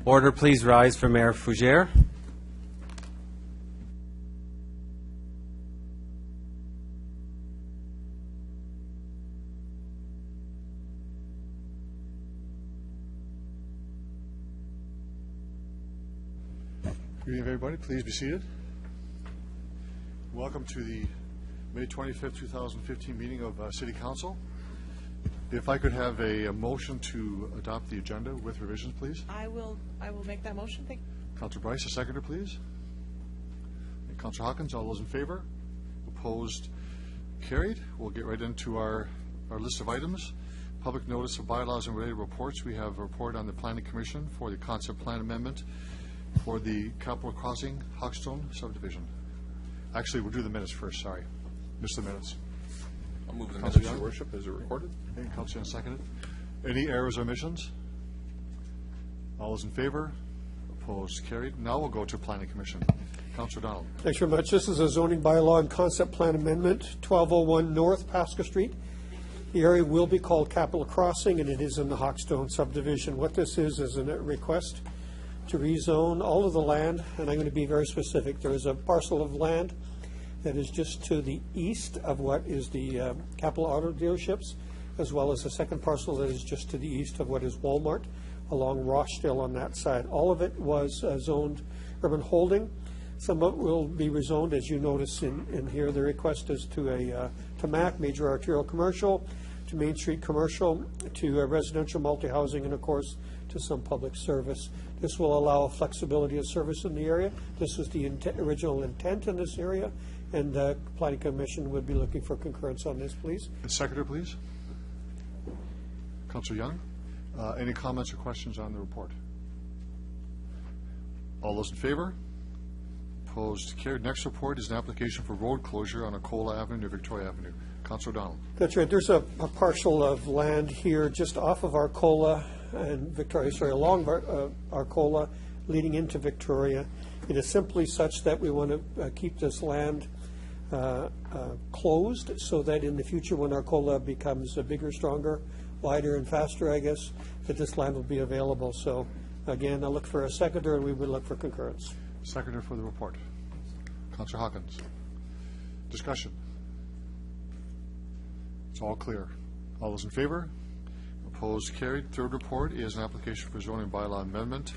Order, please rise for Mayor Fougere. Good evening, everybody. Please be seated. Welcome to the May 25th, 2015 meeting of City Council. If I could have a motion to adopt the agenda with revisions, please. I will make that motion. Thank you. Councilor Bryce, a seconder, please. And Councilor Hawkins, all those in favor? Opposed? Carried. We'll get right into our list of items. Public notice of bylaws and related reports. We have a report on the Planning Commission for the concept plan amendment for the Capital Crossing Hawkstone subdivision. Actually, we'll do the minutes first. Sorry. Missed the minutes. I'll move the minutes, Your Worship. Is it recorded? Okay, Councilor Young seconded. Any errors or omissions? All those in favor? Opposed? Carried. Now we'll go to Planning Commission. Councilor Donald. Thanks very much. This is a zoning bylaw and concept plan amendment, 1201 North Pasca Street. The area will be called Capital Crossing, and it is in the Hawkstone subdivision. What this is a request to rezone all of the land, and I'm going to be very specific. There is a parcel of land that is just to the east of what is the Capital Auto dealerships, as well as a second parcel that is just to the east of what is Walmart along Rochdale on that side. All of it was zoned urban holding. Some of it will be rezoned, as you notice in here. The request is to MAC, major arterial commercial, to Main Street commercial, to residential multi-housing, and of course to some public service. This will allow flexibility of service in the area. This was the original intent in this area, and the Planning Commission would be looking for concurrence on this, please. The seconder, please. Councilor Young. Any comments or questions on the report? All those in favor? Opposed? Carried. Next report is an application for road closure on Akola Avenue near Victoria Avenue. Councilor Donald. That's right. There's a parcel of land here just off of Arcola and Victoria, along Arcola, leading into Victoria. It is simply such that we want to keep this land closed so that in the future, when Arcola becomes bigger, stronger, wider, and faster, I guess, that this land will be available. So, again, I look for a seconder, and we would look for concurrence. Seconder for the report. Councilor Hawkins. Discussion. It's all clear. All those in favor? Opposed? Carried. Third report is an application for zoning bylaw amendment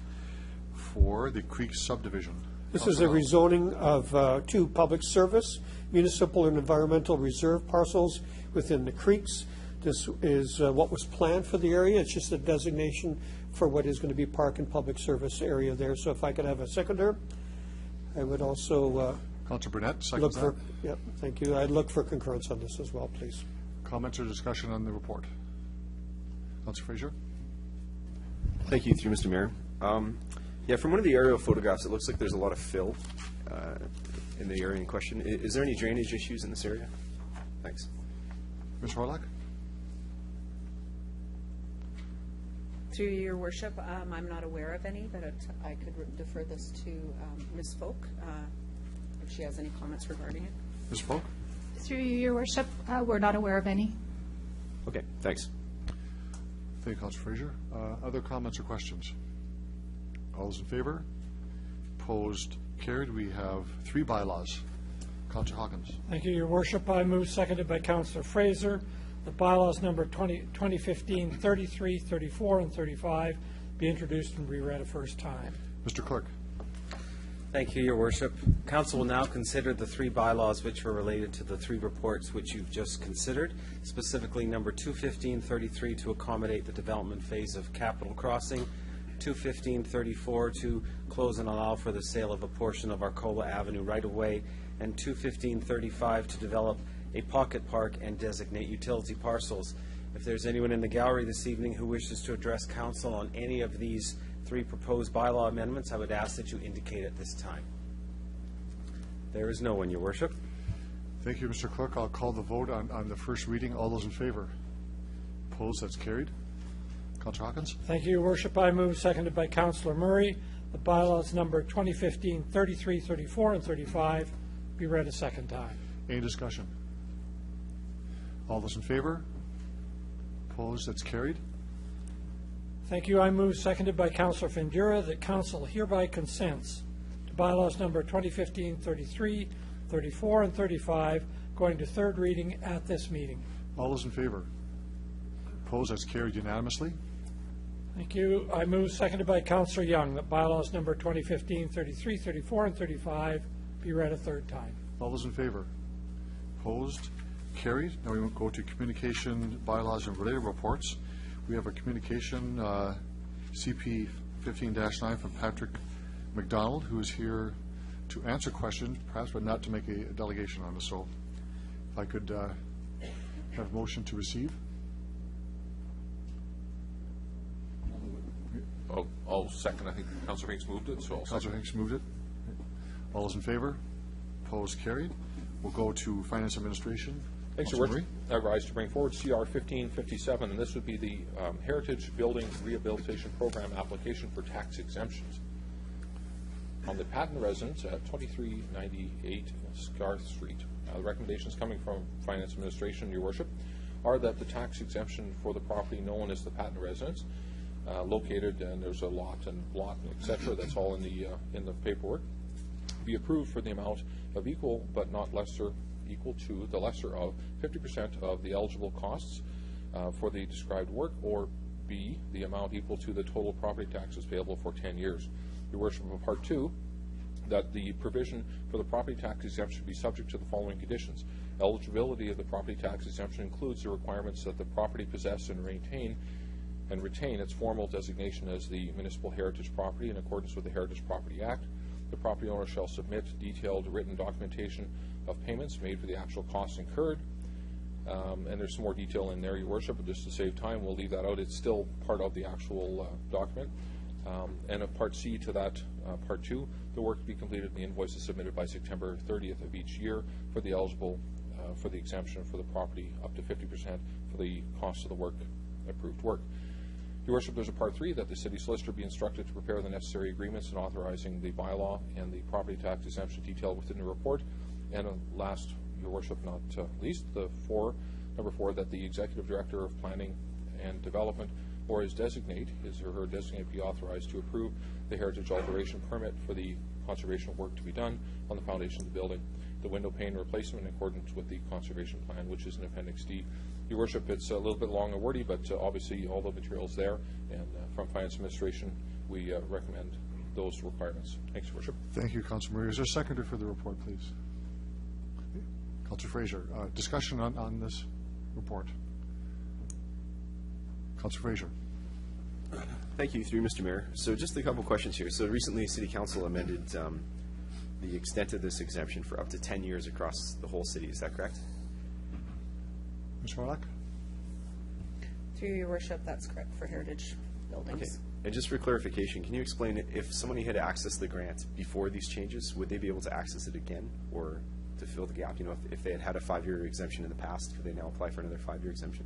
for the Creek subdivision. This is a rezoning of two public service, municipal and environmental reserve parcels within the creeks. This is what was planned for the area. It's just a designation for what is going to be park and public service area there. So if I could have a seconder, I would also Councilor Burnett, look for. Yep, thank you. I'd look for concurrence on this as well, please. Comments or discussion on the report? Councilor Fraser. Thank you, through Mr. Mayor. Yeah, from one of the aerial photographs, it looks like there's a lot of fill in the area in question. Is there any drainage issues in this area? Thanks. Ms. Horlock. Through your worship, I'm not aware of any, but I could defer this to Ms. Folk if she has any comments regarding it. Ms. Folk. Through you, your worship, we're not aware of any. Okay, thanks. Thank you, Councilor Fraser. Other comments or questions? All those in favor? Opposed? Carried. We have three bylaws. Councilor Hawkins. Thank you, your worship. I move, seconded by Councilor Fraser, the bylaws number 2015 33, 34, and 35 be introduced and reread a first time. Mr. Clerk. Thank you, Your Worship. Council will now consider the three bylaws which are related to the three reports which you've just considered, specifically number 21533 to accommodate the development phase of Capital Crossing, 21534 to close and allow for the sale of a portion of Arcola Avenue right-of-way, and 21535 to develop a pocket park and designate utility parcels. If there's anyone in the gallery this evening who wishes to address council on any of these three proposed bylaw amendments, I would ask that you indicate at this time. There is no one, Your Worship. Thank you, Mr. Clerk. I'll call the vote on the first reading. All those in favor? Opposed? That's carried. Councilor Hawkins. Thank you, Your Worship. I move, seconded by Councilor Murray, the bylaws number 2015 33, 34, and 35 be read a second time. Any discussion? All those in favor? Opposed? That's carried. Thank you. I move, seconded by Councillor Findura, that Council hereby consents to bylaws number 2015 33, 34, and 35 going to third reading at this meeting. All those in favor? Opposed? That's carried unanimously. Thank you. I move, seconded by Councillor Young, that bylaws number 2015 33, 34, and 35 be read a third time. All those in favor? Opposed? Carried. Now we will go to communication, bylaws, and related reports. We have a communication, CP 15-9 from Patrick McDonald, who is here to answer questions, perhaps, but not to make a delegation on this. So if I could have a motion to receive. I'll second. I think Councillor Hinks moved it, so I'll Councillor second. Hinks moved it. All those in favor? Opposed? Carried. We'll go to Finance Administration. Thanks, Your Councillor Worship. I rise to bring forward CR 1557, and this would be the Heritage Building Rehabilitation Program application for tax exemptions. On the patent residence at 2398 Scarth Street, the recommendations coming from Finance Administration, Your Worship, are that the tax exemption for the property known as the patent residence, located, and there's a lot and block, et cetera, that's all in the paperwork, be approved for the amount of equal but not lesser, equal to the lesser of 50% of the eligible costs for the described work, or B, the amount equal to the total property taxes payable for 10 years. Your Worship, of Part 2, that the provision for the property tax exemption be subject to the following conditions. Eligibility of the property tax exemption includes the requirements that the property possess and retain its formal designation as the municipal heritage property in accordance with the Heritage Property Act. The property owner shall submit detailed written documentation of payments made for the actual costs incurred. And there's some more detail in there, Your Worship, but just to save time, we'll leave that out. It's still part of the actual document. And of Part C to that, Part 2, the work to be completed and the invoices submitted by September 30th of each year for the eligible, for the exemption for the property, up to 50% for the cost of the work, approved work. Your Worship, there's a Part 3 that the City Solicitor be instructed to prepare the necessary agreements and authorizing the bylaw and the property tax exemption detailed within the report. And last, Your Worship, not least, number 4, that the Executive Director of Planning and Development or his designate, his or her designate, be authorized to approve the heritage alteration permit for the conservation work to be done on the foundation of the building. The window pane replacement in accordance with the conservation plan, which is in Appendix D. Your Worship, it's a little bit long and wordy, but obviously all the material's there, and from Finance Administration, we recommend those requirements. Thanks, Your Worship. Thank you, Councillor Murray. Is there a seconder for the report, please? Councillor Fraser. Discussion on this report. Councillor Fraser. Thank you, through Mr. Mayor. So just a couple questions here. So recently, City Council amended the extent of this exemption for up to 10 years across the whole city. Is that correct? Ms. Harlock? Through Your Worship, that's correct for heritage buildings. Okay. And just for clarification, can you explain if somebody had accessed the grant before these changes, would they be able to access it again, or to fill the gap? You know, if they had a 5-year exemption in the past, could they now apply for another 5-year exemption?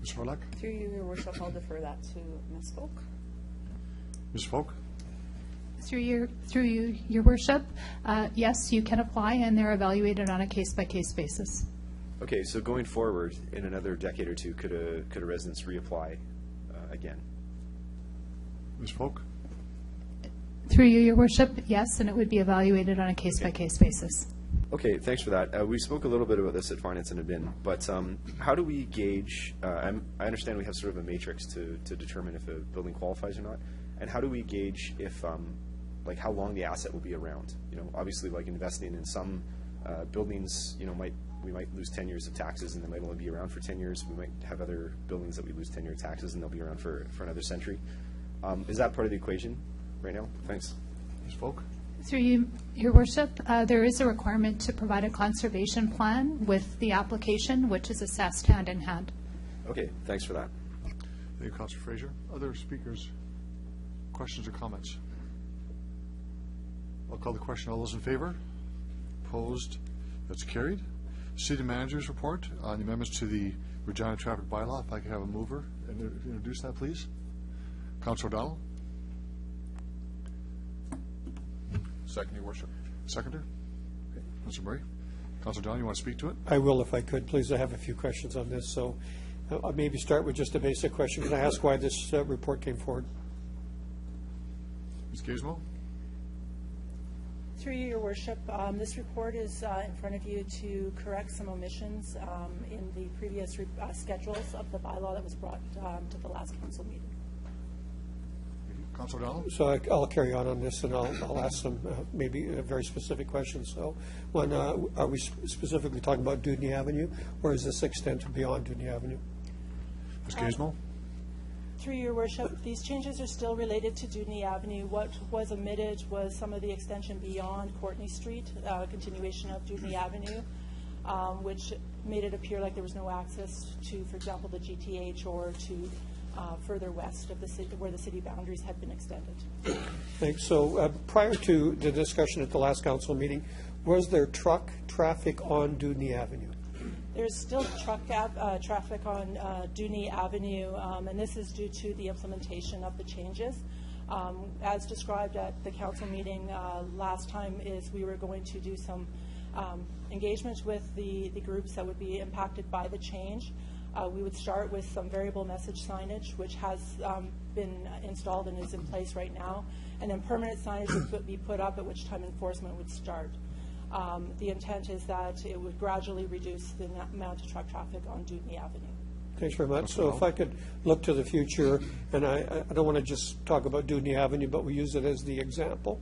Ms. Harlock? Through you, Your Worship, I'll defer that to Ms. Folk. Ms. Folk? Through you, Your Worship, yes, you can apply, and they're evaluated on a case-by-case basis. Okay, so going forward, in another decade or two, could a residence reapply again? Ms. Folk? Through you, Your Worship, yes, and it would be evaluated on a case-by-case basis. Okay, thanks for that. We spoke a little bit about this at Finance and Admin, but how do we gauge, I understand we have sort of a matrix to determine if a building qualifies or not, and how do we gauge if, like, how long the asset will be around? You know, obviously, like, investing in some buildings, you know, we might lose 10 years of taxes and they might only be around for 10 years. We might have other buildings that we lose 10-year taxes and they'll be around for another century. Is that part of the equation right now? Thanks. Ms. Folk? Through you, Your Worship, there is a requirement to provide a conservation plan with the application, which is assessed hand in hand. Okay, thanks for that. Thank you, Councillor Fraser. Other speakers, questions or comments? I'll call the question. All those in favor? Opposed? That's carried. City Manager's report on the amendments to the Regina Traffic Bylaw. If I could have a mover and introduce that, please. Councillor O'Donnell. Second, Your Worship. Seconder? Okay. Councillor Murray. Councillor O'Donnell, you want to speak to it? I will if I could, please. I have a few questions on this. So I'll maybe start with just a basic question. Can I ask why this report came forward? Ms. Gizmo? Through you, Your Worship, this report is in front of you to correct some omissions in the previous schedules of the bylaw that was brought to the last council meeting. Councilor O'Donnell? So I'll carry on this, and I'll ask some maybe very specific questions. So, one, are we specifically talking about Dudney Avenue, or is this extend beyond Dudney Avenue? Ms. Gizmo? Through Your Worship, these changes are still related to Dudney Avenue. What was omitted was some of the extension beyond Courtney Street, continuation of Dudney Avenue, which made it appear like there was no access to, for example, the GTH or to further west of the city, where the city boundaries had been extended. Thanks. So prior to the discussion at the last council meeting, was there truck traffic on Dudney Avenue? There's still truck traffic on Dudney Avenue, and this is due to the implementation of the changes. As described at the council meeting last time, is we were going to do some engagement with the groups that would be impacted by the change. We would start with some variable message signage, which has been installed and is in place right now, and then permanent signage would be put up, at which time enforcement would start. The intent is that it would gradually reduce the amount of truck traffic on Dudney Avenue. Thanks very much. So if I could look to the future, and I don't want to just talk about Dudney Avenue, but we use it as the example.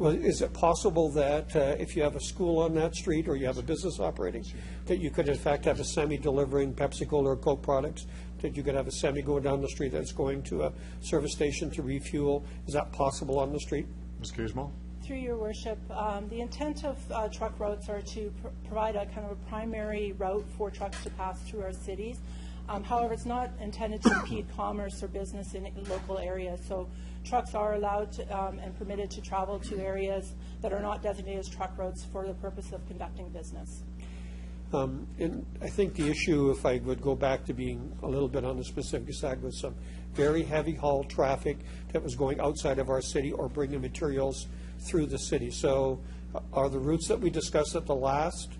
Well, is it possible that if you have a school on that street or you have a business operating, that you could in fact have a semi delivering Pepsi-Cola or Coke products, that you could have a semi going down the street that's going to a service station to refuel? Is that possible on the street? Ms. Gizmo? Through Your Worship, the intent of truck routes are to provide a kind of a primary route for trucks to pass through our cities. However, it's not intended to impede commerce or business in local areas. So trucks are allowed to, and permitted to travel to areas that are not designated as truck routes for the purpose of conducting business. And I think the issue, if I would go back to being a little bit on the specific side, was some very heavy haul traffic that was going outside of our city or bringing materials through the city. So are the routes that we discussed at the last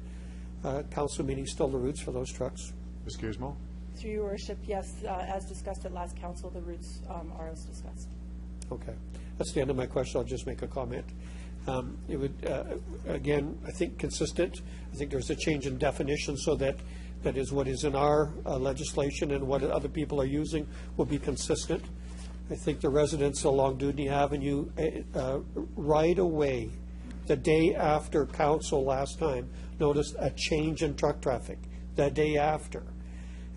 council meeting still the routes for those trucks? Ms. Gizmo? Through Your Worship, yes, as discussed at last council, the routes are as discussed. Okay. That's the end of my question. I'll just make a comment. It would, again, I think consistent. I think there's a change in definition so that is what is in our legislation and what other people are using will be consistent. I think the residents along Dudney Avenue right away, the day after council last time, noticed a change in truck traffic the day after.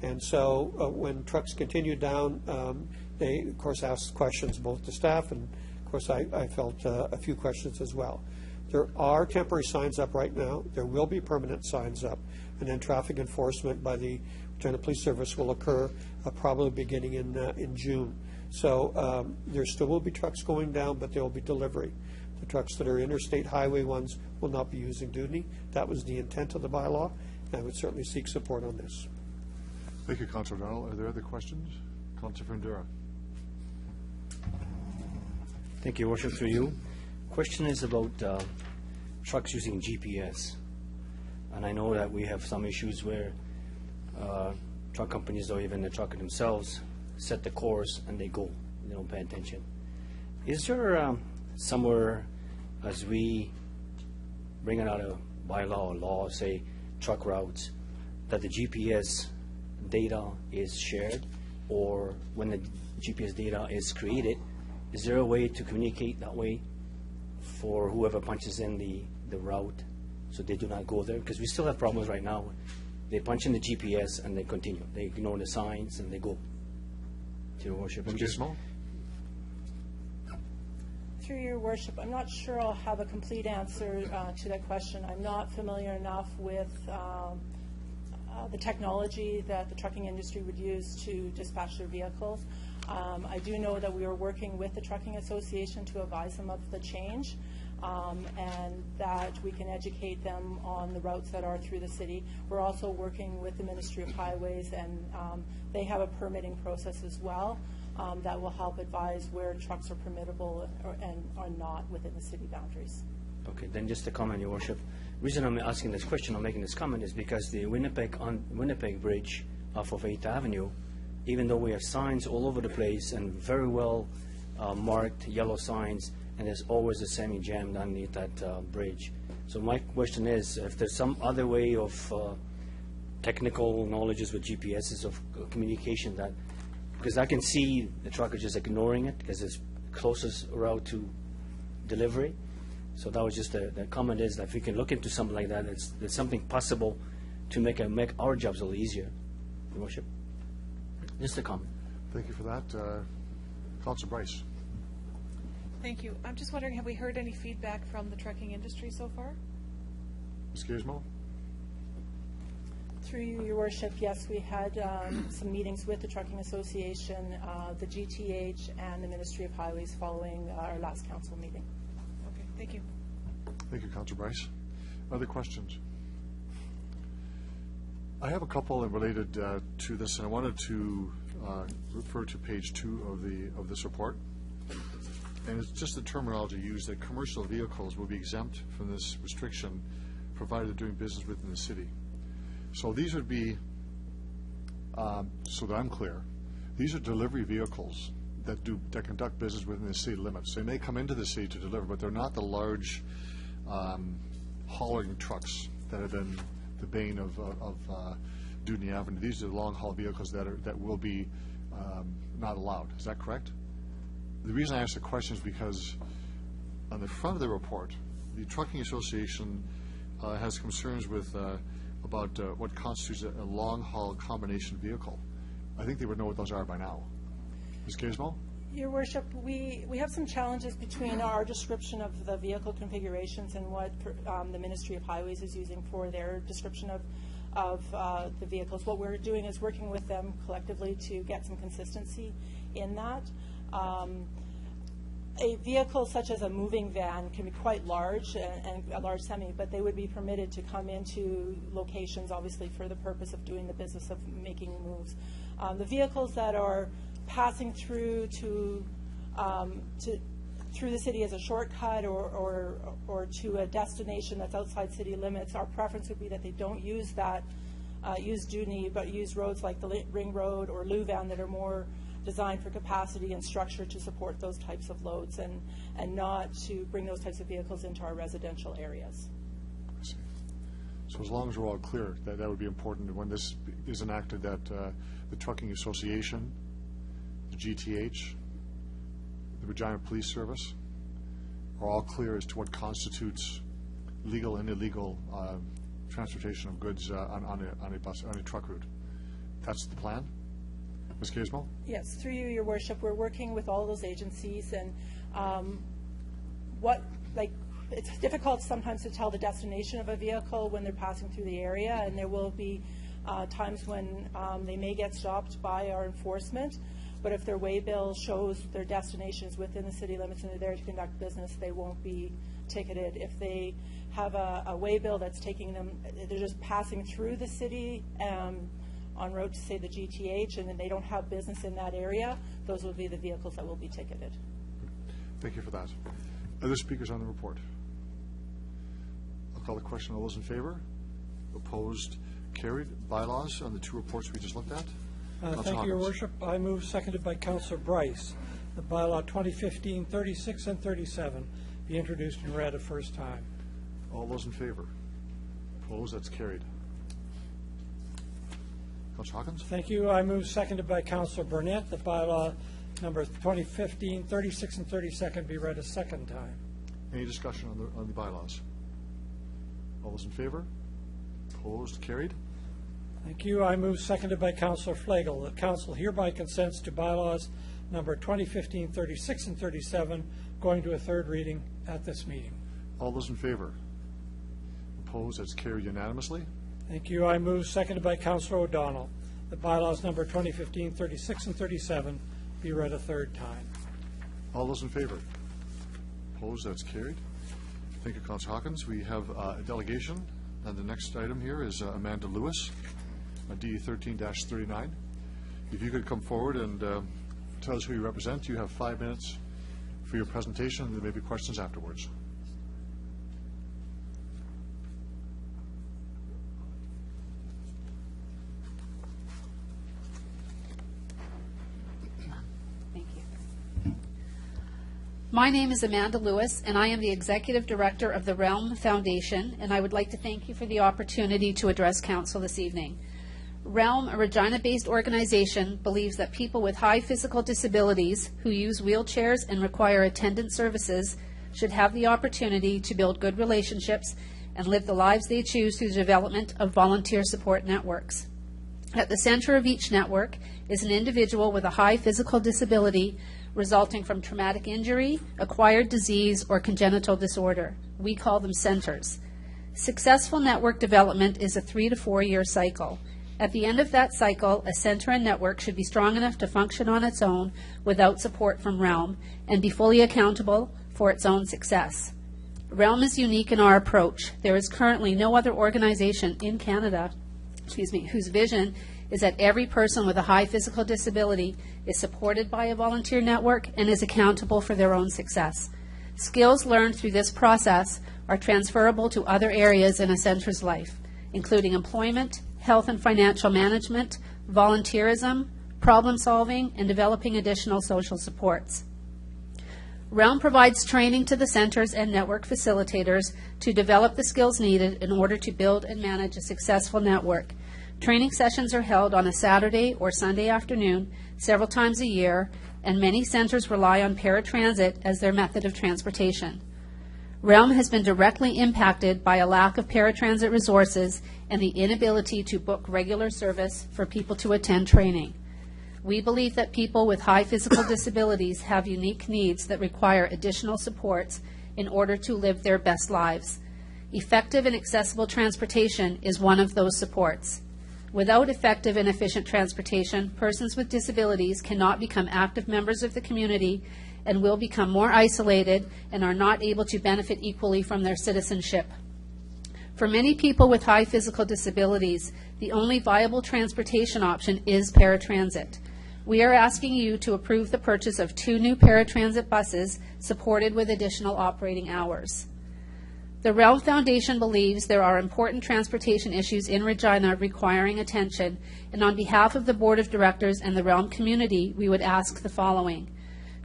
And so when trucks continued down, they, of course, asked questions both to staff, and, of course, I felt a few questions as well. There are temporary signs up right now. There will be permanent signs up. And then traffic enforcement by the Lieutenant Police Service will occur probably beginning in June. So there still will be trucks going down, but there will be delivery. The trucks that are interstate highway ones will not be using Dudney. That was the intent of the bylaw, and I would certainly seek support on this. Thank you, Councilor O'Donnell. Are there other questions? Councilor Findura. Thank you, Worship, through you. Question is about trucks using GPS. And I know that we have some issues where truck companies or even the trucker themselves set the course and they go. They don't pay attention. Is there somewhere, as we bring out a bylaw or law, say truck routes, that the GPS data is shared, or when the GPS data is created, is there a way to communicate that way for whoever punches in the route so they do not go there? Because we still have problems right now. They punch in the GPS and they continue. They ignore the signs and they go. To Your Worship. Ms. Gizmo? Through Your Worship, I'm not sure I'll have a complete answer to that question. I'm not familiar enough with the technology that the trucking industry would use to dispatch their vehicles. I do know that we are working with the Trucking Association to advise them of the change, and that we can educate them on the routes that are through the city. We're also working with the Ministry of Highways, and they have a permitting process as well that will help advise where trucks are permittable and are not within the city boundaries. Okay, then just a comment, Your Worship. The reason I'm asking this question or making this comment is because the Winnipeg Bridge off of 8th Avenue, even though we have signs all over the place and very well marked yellow signs, and there's always a semi-jammed underneath that bridge. So my question is, if there's some other way of technical knowledges with GPSs of communication that, because I can see the trucker just ignoring it because it's closest route to delivery. So that was just the comment is that if we can look into something like that, there's something possible to make our jobs a little easier, Your Worship. Just a comment. Thank you for that. Councilor Bryce. Thank you. I'm just wondering, have we heard any feedback from the trucking industry so far? Ms. Gizmo? Through you, Your Worship, yes, we had some meetings with the Trucking Association, the GTH, and the Ministry of Highways following our last council meeting. Okay, thank you. Thank you, Councilor Bryce. Other questions? I have a couple related to this, and I wanted to refer to page 2 of this report. And it's just the terminology used that commercial vehicles will be exempt from this restriction provided they're doing business within the city. So these would be, so that I'm clear, these are delivery vehicles that conduct business within the city limits. They may come into the city to deliver, but they're not the large hauling trucks that have been the bane of Dewdney Avenue. These are the long haul vehicles that will be not allowed. Is that correct? The reason I ask the question is because on the front of the report, the Trucking Association has concerns with about what constitutes a long-haul combination vehicle. I think they would know what those are by now. Ms. Gizmo? Your Worship, we have some challenges between our description of the vehicle configurations and what the Ministry of Highways is using for their description of the vehicles. What we're doing is working with them collectively to get some consistency in that. A vehicle such as a moving van can be quite large and a large semi, but they would be permitted to come into locations, obviously, for the purpose of doing the business of making moves. The vehicles that are passing through through the city as a shortcut or to a destination that's outside city limits, our preference would be that they don't use that, use Dewdney, but use roads like the Ring Road or Louvain that are more designed for capacity and structure to support those types of loads and not to bring those types of vehicles into our residential areas. I see. So as long as we're all clear, that would be important when this is enacted, that the Trucking Association, the GTH, the Regina Police Service are all clear as to what constitutes legal and illegal transportation of goods on a truck route. That's the plan? Ms. Gizmo? Yes, through you, Your Worship, we're working with all those agencies, and it's difficult sometimes to tell the destination of a vehicle when they're passing through the area, and there will be times when they may get stopped by our enforcement, but if their waybill shows their destination is within the city limits and they're there to conduct business, they won't be ticketed. If they have a waybill that's taking them, they're just passing through the city on road to, say, the GTH, and then they don't have business in that area, those will be the vehicles that will be ticketed. Thank you for that. Other speakers on the report? I'll call the question. All those in favor? Opposed? Carried. Bylaws on the two reports we just looked at? Thank you, Your Worship. I move, seconded by Councillor Bryce, the bylaw 2015-36 and 37 be introduced and read a first time. All those in favor? Opposed? That's carried. Councillor Hawkins? Thank you. I move, seconded by Councillor Burnett, the bylaw number 2015-36 and 32 be read a second time. Any discussion on the bylaws? All those in favor? Opposed? Carried. Thank you. I move, seconded by Councillor Flagel, that Council hereby consents to bylaws number 2015-36 and 37 going to a third reading at this meeting. All those in favor? Opposed? That's carried unanimously. Thank you. I move, seconded by Councillor O'Donnell, that bylaws number 2015-36 and 37 be read a third time. All those in favor? Opposed? That's carried. Thank you, Councillor Hawkins. We have a delegation, and the next item here is Amanda Lewis, DE 13-39. If you could come forward and tell us who you represent. You have 5 minutes for your presentation, and there may be questions afterwards. My name is Amanda Lewis, and I am the Executive Director of the Realm Foundation, and I would like to thank you for the opportunity to address Council this evening. Realm, a Regina-based organization, believes that people with high physical disabilities who use wheelchairs and require attendant services should have the opportunity to build good relationships and live the lives they choose through the development of volunteer support networks. At the center of each network is an individual with a high physical disability resulting from traumatic injury, acquired disease, or congenital disorder. We call them centers. Successful network development is a 3 to 4 year cycle. At the end of that cycle, a center and network should be strong enough to function on its own without support from Realm and be fully accountable for its own success. Realm is unique in our approach. There is currently no other organization in Canada, whose vision is that every person with a high physical disability is supported by a volunteer network and is accountable for their own success. Skills learned through this process are transferable to other areas in a center's life, including employment, health and financial management, volunteerism, problem solving, and developing additional social supports. Realm provides training to the centers and network facilitators to develop the skills needed in order to build and manage a successful network. Training sessions are held on a Saturday or Sunday afternoon several times a year, and many centers rely on paratransit as their method of transportation. Realm has been directly impacted by a lack of paratransit resources and the inability to book regular service for people to attend training. We believe that people with high physical disabilities have unique needs that require additional supports in order to live their best lives. Effective and accessible transportation is one of those supports. Without effective and efficient transportation, persons with disabilities cannot become active members of the community and will become more isolated and are not able to benefit equally from their citizenship. For many people with high physical disabilities, the only viable transportation option is paratransit. We are asking you to approve the purchase of 2 new paratransit buses supported with additional operating hours. The Realm Foundation believes there are important transportation issues in Regina requiring attention, and on behalf of the Board of Directors and the Realm community, we would ask the following: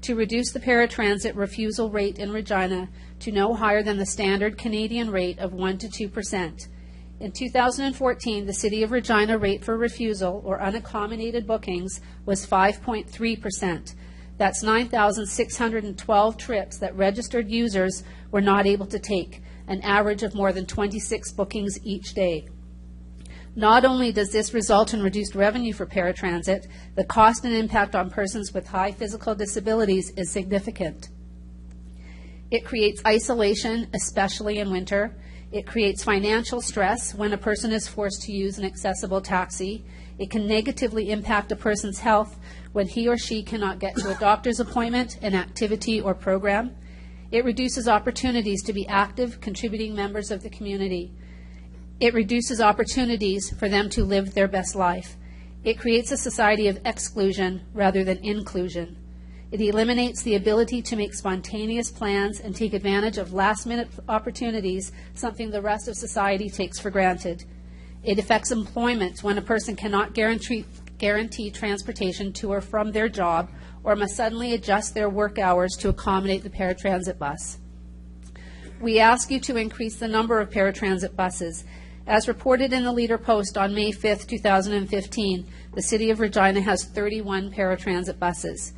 to reduce the paratransit refusal rate in Regina to no higher than the standard Canadian rate of 1 to 2%. In 2014, the City of Regina rate for refusal or unaccommodated bookings was 5.3%. That's 9,612 trips that registered users were not able to take, an average of more than 26 bookings each day. Not only does this result in reduced revenue for paratransit, the cost and impact on persons with high physical disabilities is significant. It creates isolation, especially in winter. It creates financial stress when a person is forced to use an accessible taxi. It can negatively impact a person's health when he or she cannot get to a doctor's appointment, an activity, or program. It reduces opportunities to be active, contributing members of the community. It reduces opportunities for them to live their best life. It creates a society of exclusion rather than inclusion. It eliminates the ability to make spontaneous plans and take advantage of last-minute opportunities, something the rest of society takes for granted. It affects employment when a person cannot guarantee transportation to or from their job or must suddenly adjust their work hours to accommodate the paratransit bus. We ask you to increase the number of paratransit buses. As reported in the Leader Post on May 5, 2015, the City of Regina has 31 paratransit buses.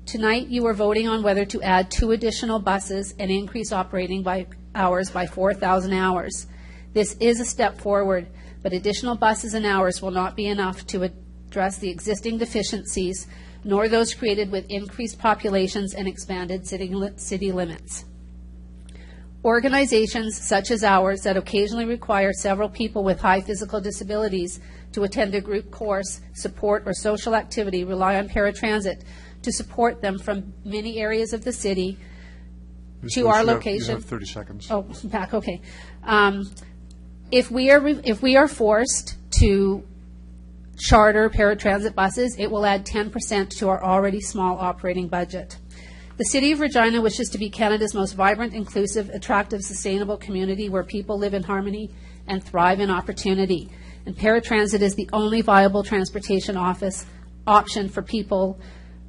Tonight, you are voting on whether to add 2 additional buses and increase operating hours by 4,000 hours. This is a step forward, but additional buses and hours will not be enough to address the existing deficiencies, nor those created with increased populations and expanded city limits. Organizations such as ours that occasionally require several people with high physical disabilities to attend a group course, support, or social activity rely on paratransit to support them from many areas of the city to our location. You have 30 seconds. Oh, back, okay. If we are forced to charter paratransit buses, it will add 10% to our already small operating budget. The City of Regina wishes to be Canada's most vibrant, inclusive, attractive, sustainable community where people live in harmony and thrive in opportunity. And paratransit is the only viable transportation option for people,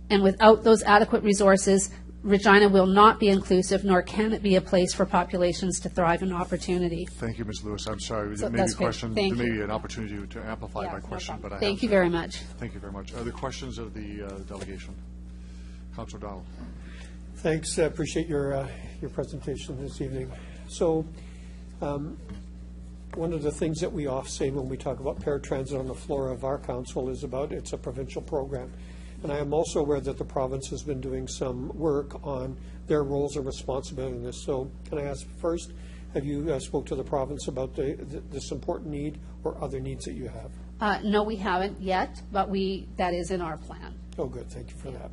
and without those adequate resources, Regina will not be inclusive, nor can it be a place for populations to thrive and opportunity. Thank you, Ms. Lewis. I'm sorry. So There may that's be great. question. Thank There may you. be an opportunity to amplify Yeah, my no question, problem. but I Thank have you to. very much. Thank you very much. Are there questions of the delegation? Councilor Donald. Thanks, appreciate your presentation this evening. So, one of the things that we often say when we talk about paratransit on the floor of our council is about it's a provincial program. And I am also aware that the province has been doing some work on their roles and responsibility in this. So can I ask first, have you spoke to the province about this important need or other needs that you have? No, we haven't yet, but that is in our plan. Oh, good, thank you for that.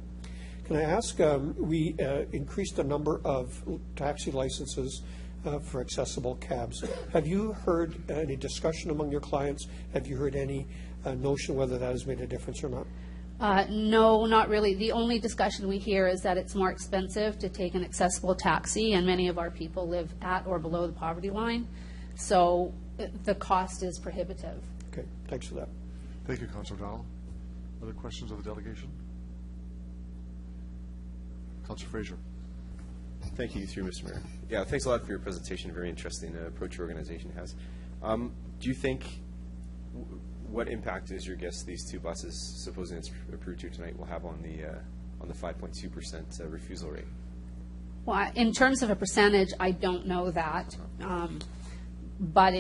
Can I ask, we increased the number of taxi licenses for accessible cabs. Have you heard any discussion among your clients? Have you heard any notion whether that has made a difference or not? No, not really. The only discussion we hear is that it's more expensive to take an accessible taxi, and many of our people live at or below the poverty line. So the cost is prohibitive. Okay, thanks for that. Thank you, Councilor Donald. Other questions of the delegation? Councilor Fraser. Thank you, through Mr. Mayor. Yeah, thanks a lot for your presentation. Very interesting approach your organization has. Do you think, what impact is your guess these two buses, supposing it's approved here tonight, will have on the 5.2% refusal rate? Well, in terms of a percentage, I don't know that, but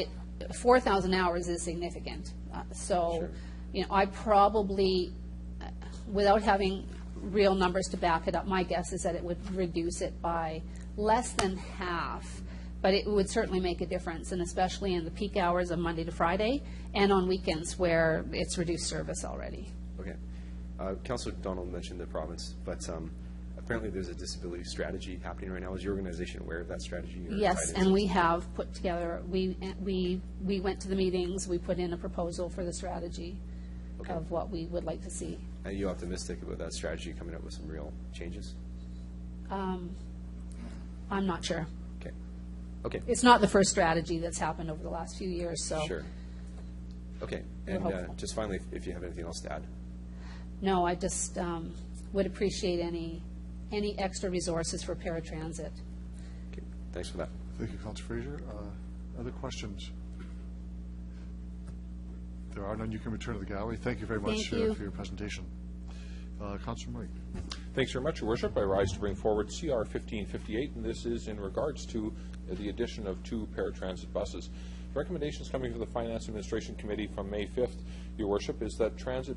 4,000 hours is significant. So, Sure. I probably, without having real numbers to back it up, my guess is that it would reduce it by less than half, but it would certainly make a difference, and especially in the peak hours of Monday to Friday and on weekends where it's reduced service already. Okay. Councilor Donald mentioned the province, but apparently there's a disability strategy happening right now. Is your organization aware of that strategy? Yes, and we have put together, we went to the meetings, we put in a proposal for the strategy of what we would like to see. Are you optimistic about that strategy coming up with some real changes? I'm not sure. Okay. Okay. It's not the first strategy that's happened over the last few years, so. Sure. Okay. We're And hopeful. just finally, if you have anything else to add. No, I just would appreciate any extra resources for paratransit. Okay. Thanks for that. Thank you, Councilor Fraser. Other questions? If there are none, you can return to the gallery. Thank you very much Thank you. for your presentation. Councilor Murray. Thanks very much, Your Worship. I rise to bring forward CR 1558, and this is in regards to the addition of 2 paratransit buses. Recommendations coming from the Finance Administration Committee from May 5th, Your Worship, is that Transit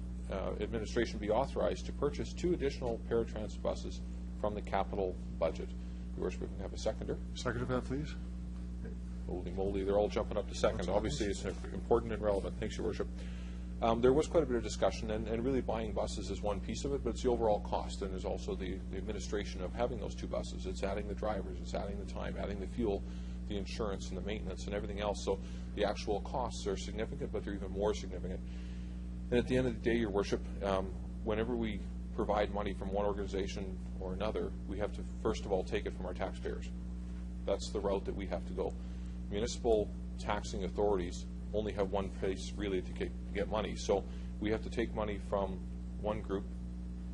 Administration be authorized to purchase 2 additional paratransit buses from the capital budget. Your Worship, if we can have a seconder. Second of that, please. Holy moly, they're all jumping up to second. Obviously, it's important and relevant. Thanks, Your Worship. There was quite a bit of discussion, and really buying buses is one piece of it, but it's the overall cost, and there's also the administration of having those 2 buses. It's adding the drivers, it's adding the time, adding the fuel, the insurance, and the maintenance, and everything else. So the actual costs are significant, but they're even more significant. And at the end of the day, Your Worship, whenever we provide money from one organization or another, we have to, first of all, take it from our taxpayers. That's the route that we have to go. Municipal taxing authorities only have one place really to get money. So we have to take money from one group,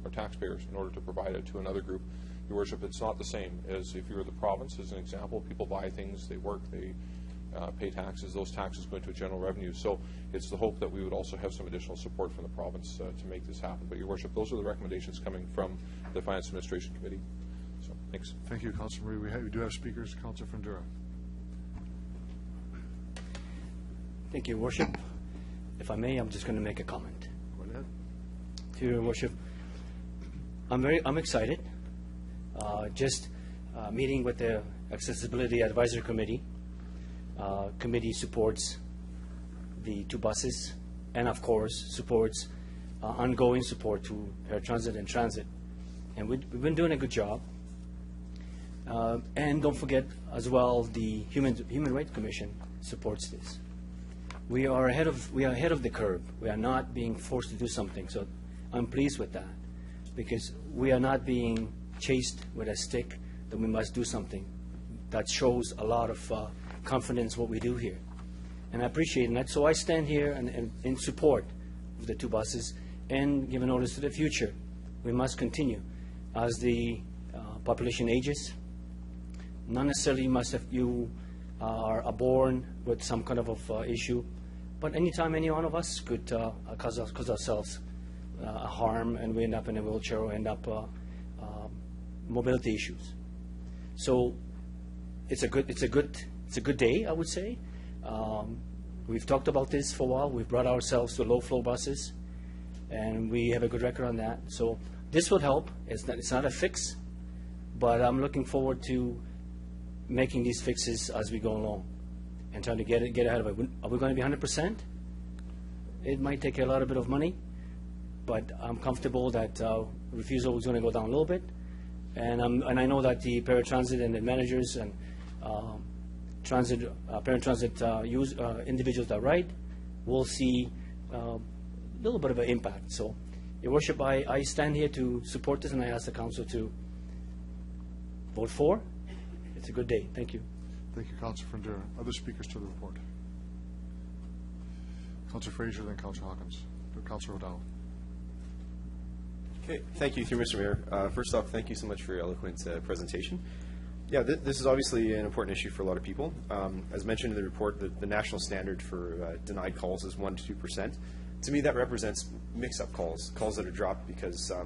our taxpayers, in order to provide it to another group. Your Worship, it's not the same as if you're the province, as an example. People buy things, they work, they pay taxes. Those taxes go into general revenue. So it's the hope that we would also have some additional support from the province to make this happen. But, Your Worship, those are the recommendations coming from the Finance Administration Committee. So, thanks. Thank you, Councilor Murray. We do have speakers. Councilor Fundura. Thank you, Worship. If I may, I'm just going to make a comment. Go ahead. To Your Worship, I'm excited. Just meeting with the Accessibility Advisory Committee. Committee supports the 2 buses, and of course supports ongoing support to paratransit and transit. And we've been doing a good job. And don't forget as well, the Human Rights Commission supports this. We are ahead of the curve. We are not being forced to do something. So I'm pleased with that, because we are not being chased with a stick that we must do something. That shows a lot of confidence what we do here, and I appreciate that. So I stand here and in support of the 2 buses, and give a notice to the future. We must continue as the population ages. Not necessarily must have you are born with some kind of issue, but anytime any one of us could cause ourselves harm, and we end up in a wheelchair or end up mobility issues. So it's a good day, I would say. We've talked about this for a while. We've brought ourselves to low flow buses, and we have a good record on that. So this would help. It's not a fix, but I'm looking forward to making these fixes as we go along and trying to get ahead of it. Are we going to be 100%? It might take a little bit of money, but I'm comfortable that refusal is going to go down a little bit. And I know that the paratransit and the managers and paratransit individuals that ride will see a little bit of an impact. So, Your Worship, I stand here to support this, and I ask the Council to vote for. It's a good day. Thank you. Thank you, Councillor Findera. Other speakers to the report? Councillor Fraser, then Councillor Hawkins. Councillor O'Donnell. Okay, thank you, through Mr. Mayor. First off, thank you so much for your eloquent presentation. Yeah, this is obviously an important issue for a lot of people. As mentioned in the report, the national standard for denied calls is 1% to 2%. To me, that represents mix-up calls that are dropped because a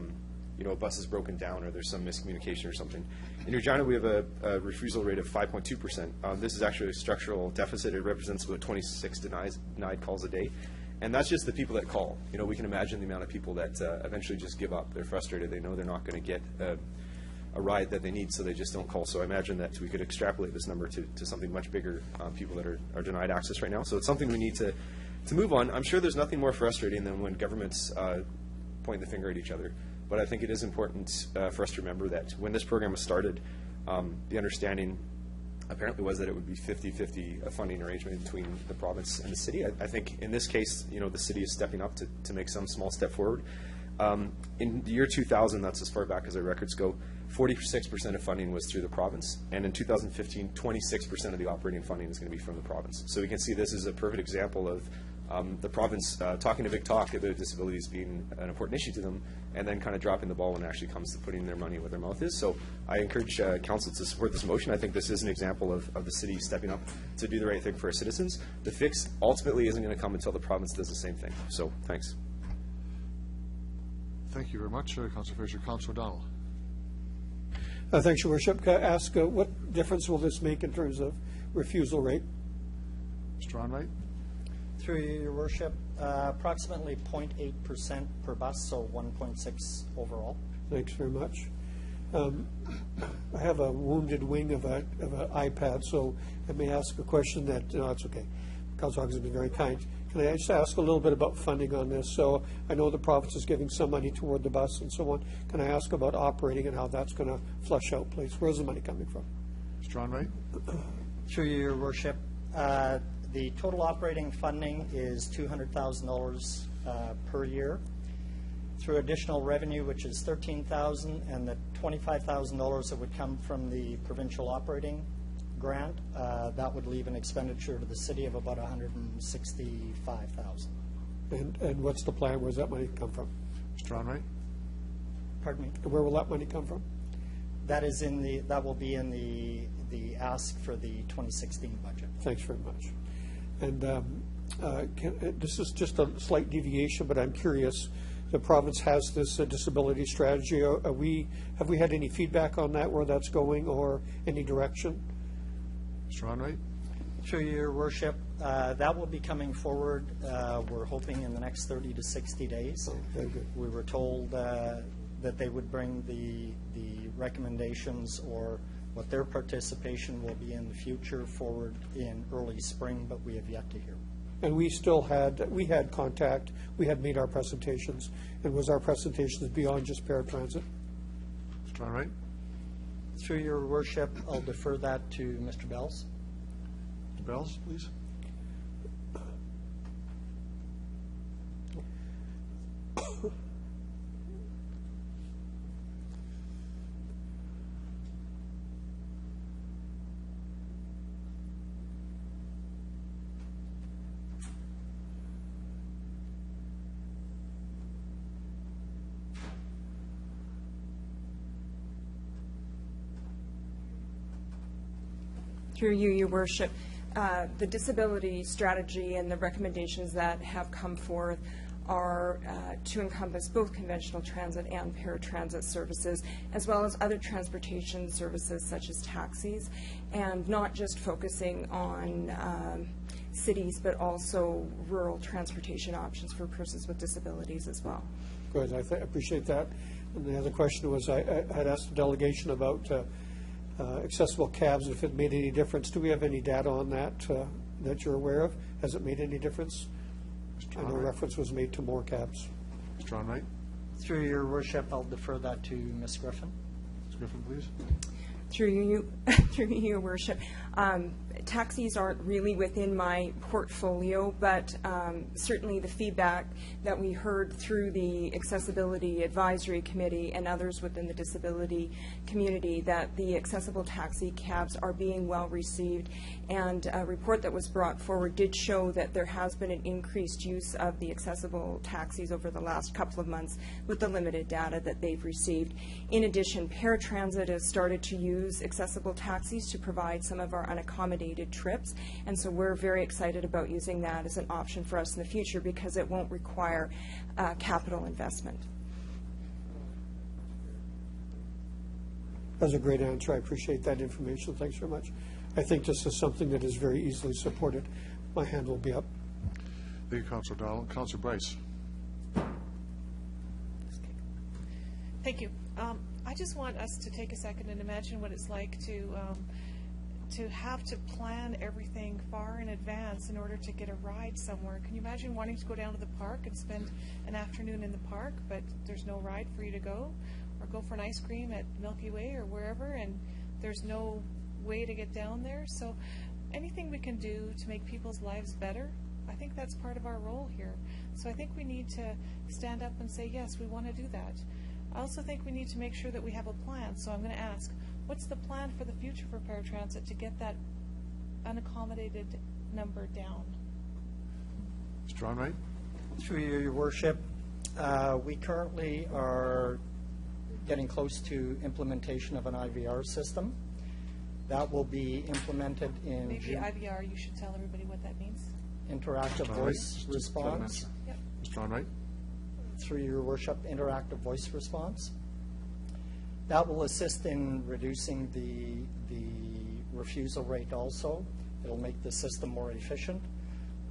bus is broken down or there's some miscommunication or something. In Regina, we have a refusal rate of 5.2%. This is actually a structural deficit. It represents about 26 denied calls a day. And that's just the people that call. We can imagine the amount of people that eventually just give up. They're frustrated. They know they're not going to get a ride that they need, so they just don't call. So I imagine that we could extrapolate this number to something much bigger, people that are denied access right now. So it's something we need to move on. I'm sure there's nothing more frustrating than when governments point the finger at each other. But I think it is important for us to remember that when this program was started, the understanding apparently was that it would be 50-50 a funding arrangement between the province and the city. I think in this case, the city is stepping up to make some small step forward. In the year 2000, that's as far back as our records go, 46% of funding was through the province. And in 2015, 26% of the operating funding is going to be from the province. So we can see this is a perfect example of the province talking a big talk about disabilities being an important issue to them, and then kind of dropping the ball when it actually comes to putting their money where their mouth is. So I encourage council to support this motion. I think this is an example of the city stepping up to do the right thing for our citizens. The fix ultimately isn't going to come until the province does the same thing. So thanks. Thank you very much, Councillor Fraser. Councillor O'Donnell. Thanks, Your Worship. Can I ask what difference will this make in terms of refusal rate? Mr. Onright. Through Your Worship, approximately 0.8% per bus, so 1.6 overall. Thanks very much. I have a wounded wing of an iPad, so I may ask a question that, no, it's okay. Councillor Hawkins has been very kind. Can I just ask a little bit about funding on this? So I know the province is giving some money toward the bus and so on. Can I ask about operating and how that's going to flush out, please? Where's the money coming from? Mr. Onright. Through Your Worship, the total operating funding is $200,000 per year. Through additional revenue, which is $13,000, and the $25,000 that would come from the provincial operating grant, that would leave an expenditure to the city of about $165,000. And what's the plan? Where's that money come from? Mr. Onright. Pardon me? Where will that money come from? That will be in the ask for the 2016 budget. Thanks very much. And this is just a slight deviation, but I'm curious. The province has this disability strategy. Have we had any feedback on that, where that's going, or any direction? Mr. Onright. Through Your Worship, that will be coming forward, we're hoping, in the next 30 to 60 days. Oh, very good. We were told that they would bring the recommendations or what their participation will be in the future forward in early spring, but we have yet to hear. And we had contact, we had made our presentations, and was our presentations beyond just paratransit? Mr. Onright. Through Your Worship, I'll defer that to Mr. Bells. Mr. Bells, please. Through you, Your Worship, the disability strategy and the recommendations that have come forth are to encompass both conventional transit and paratransit services, as well as other transportation services such as taxis, and not just focusing on cities, but also rural transportation options for persons with disabilities as well. Good, I appreciate that. And the other question was, I had asked the delegation about accessible cabs, if it made any difference. Do we have any data on that that you're aware of? Has it made any difference? I know reference was made to more cabs. Mr. Onright? Through Your Worship, I'll defer that to Ms. Griffin. Ms. Griffin, please. Through you, Your Worship. Taxis aren't really within my portfolio, but certainly the feedback that we heard through the Accessibility Advisory Committee and others within the disability community, that the accessible taxi cabs are being well received, and a report that was brought forward did show that there has been an increased use of the accessible taxis over the last couple of months with the limited data that they've received. In addition, paratransit has started to use accessible taxis to provide some of our unaccommodated trips, and so we're very excited about using that as an option for us in the future because it won't require capital investment. That was a great answer. I appreciate that information. Thanks very much. I think this is something that is very easily supported. My hand will be up. Thank you, Councillor Dowell. Councillor Bryce. Thank you. I just want us to take a second and imagine what it's like to have to plan everything far in advance in order to get a ride somewhere. Can you imagine wanting to go down to the park and spend an afternoon in the park, but there's no ride for you to go, or go for an ice cream at Milky Way or wherever, and there's no way to get down there? So anything we can do to make people's lives better, I think that's part of our role here. So I think we need to stand up and say, yes, we want to do that. I also think we need to make sure that we have a plan. So I'm going to ask, what's the plan for the future for paratransit to get that unaccommodated number down? Mr. Onright? Through you, Your Worship, we currently are getting close to implementation of an IVR system. That will be implemented in Maybe IVR, you should tell everybody what that means. Interactive voice response. Yep. Mr. Onright? Through Your Worship, interactive voice response. That will assist in reducing the refusal rate also. It'll make the system more efficient.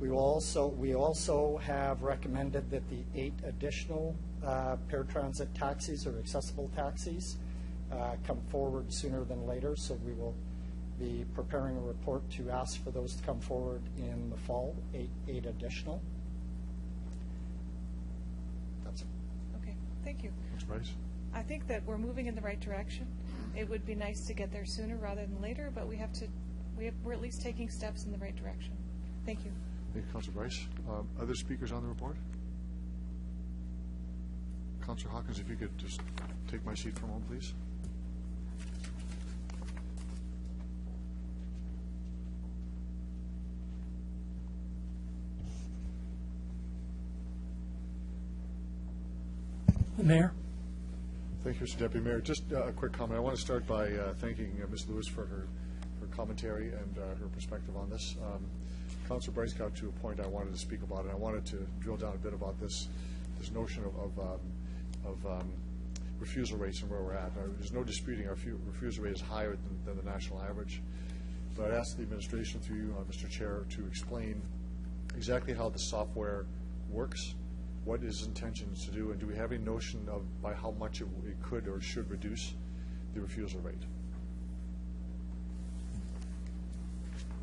We also have recommended that the 8 additional paratransit taxis or accessible taxis come forward sooner than later, so we will be preparing a report to ask for those to come forward in the fall, 8 additional. That's it. Okay, thank you. Mr. Bryce? I think that we're moving in the right direction. It would be nice to get there sooner rather than later, but we're at least taking steps in the right direction. Thank you. Thank you, Councillor Bryce. Other speakers on the report? Councillor Hawkins, if you could just take my seat for a moment, please. Mayor? Thank you, Mr. Deputy Mayor. Just a quick comment. I want to start by thanking Ms. Lewis for her commentary and her perspective on this. Councillor Bryce got to a point I wanted to speak about, and I wanted to drill down a bit about this notion of refusal rates and where we're at. Now, there's no disputing our refusal rate is higher than the national average. But I'd ask the administration through you, Mr. Chair, to explain exactly how the software works, what is intentions to do, and do we have any notion of by how much it could or should reduce the refusal rate?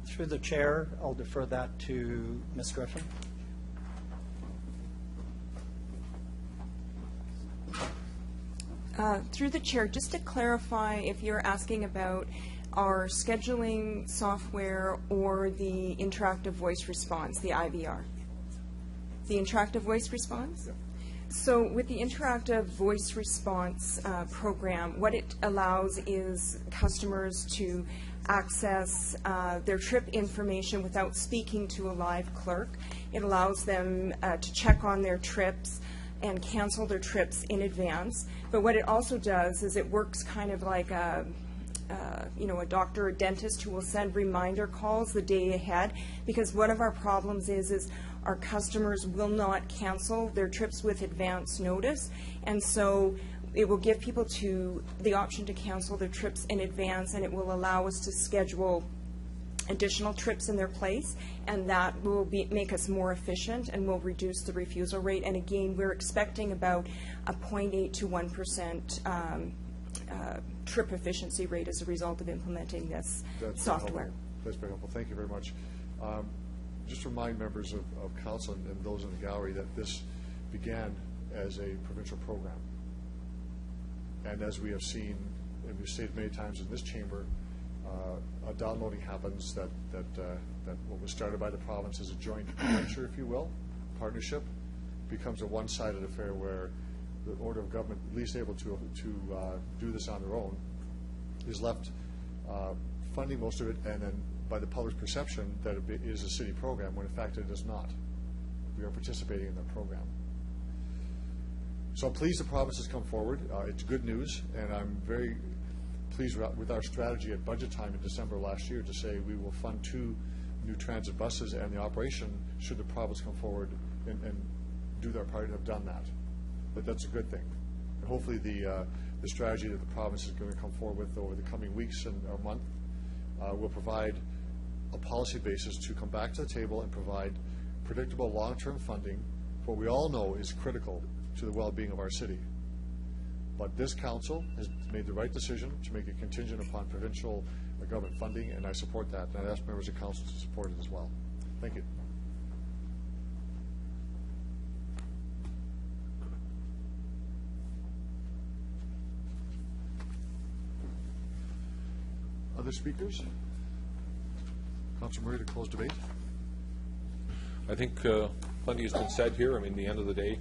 Through the chair, I'll defer that to Ms. Griffin. Through the chair, just to clarify, if you're asking about our scheduling software or the interactive voice response, the IVR. The interactive voice response? Yep. So with the interactive voice response program, what it allows is customers to access their trip information without speaking to a live clerk. It allows them to check on their trips and cancel their trips in advance. But what it also does is it works kind of like a a doctor or dentist who will send reminder calls the day ahead, because one of our problems is our customers will not cancel their trips with advance notice, and so it will give people the option to cancel their trips in advance, and it will allow us to schedule additional trips in their place, and that will make us more efficient and will reduce the refusal rate. And again, we're expecting about a 0.8 to 1% trip efficiency rate as a result of implementing this software. That's very helpful. Thank you very much. Just to remind members of council and those in the gallery that this began as a provincial program. And as we have seen, and we've stated many times in this chamber, a downloading happens that what was started by the province as a joint venture, if you will, partnership, becomes a one-sided affair where the order of government, at least able to do this on their own, is left funding most of it, and then by the public's perception that it is a city program, when in fact it is not. We are participating in that program. So I'm pleased the province has come forward. It's good news, and I'm very pleased with our strategy at budget time in December last year to say we will fund 2 new transit buses, and the operation, should the province come forward and do their part, have done that. But that's a good thing. And hopefully the strategy that the province is going to come forward with over the coming weeks and a month will provide a policy basis to come back to the table and provide predictable long-term funding for what we all know is critical to the well-being of our city. But this council has made the right decision to make it contingent upon provincial government funding, and I support that. And I ask members of council to support it as well. Thank you. Other speakers? Councilor Murray to close debate. I think plenty has been said here. I mean, at the end of the day,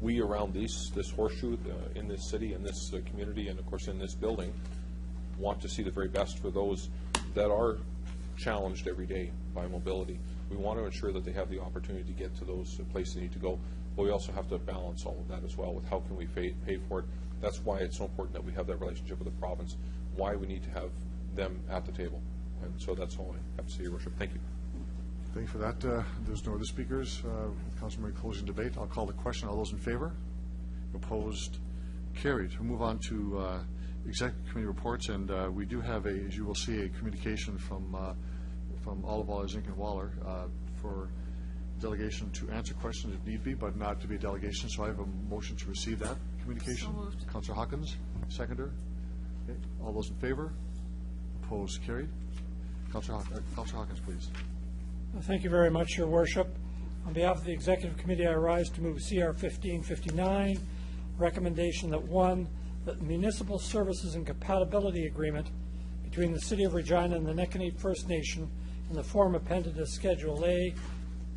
we around this horseshoe in this city, in this community, and of course in this building, want to see the very best for those that are challenged every day by mobility. We want to ensure that they have the opportunity to get to those places they need to go, but we also have to balance all of that as well with how can we pay for it. That's why it's so important that we have that relationship with the province, why we need to have them at the table. And so that's all I have to say, Your Worship. Thank you. Thank you for that. There's no other speakers. Councilor Murray closing debate. I'll call the question. All those in favor? Opposed? Carried. We'll move on to executive committee reports, and we do have, as you will see, a communication from Olive Waller, Zink and Waller for delegation to answer questions if need be, but not to be a delegation. So I have a motion to receive that communication. So moved. Councilor Hawkins, seconder. Okay. All those in favor? Opposed? Carried. Councilor Hawkins, please. Thank you very much, Your Worship. On behalf of the Executive Committee, I rise to move CR 1559, recommendation that 1, that the Municipal Services and Compatibility Agreement between the City of Regina and the Nekanit First Nation in the form appended as Schedule A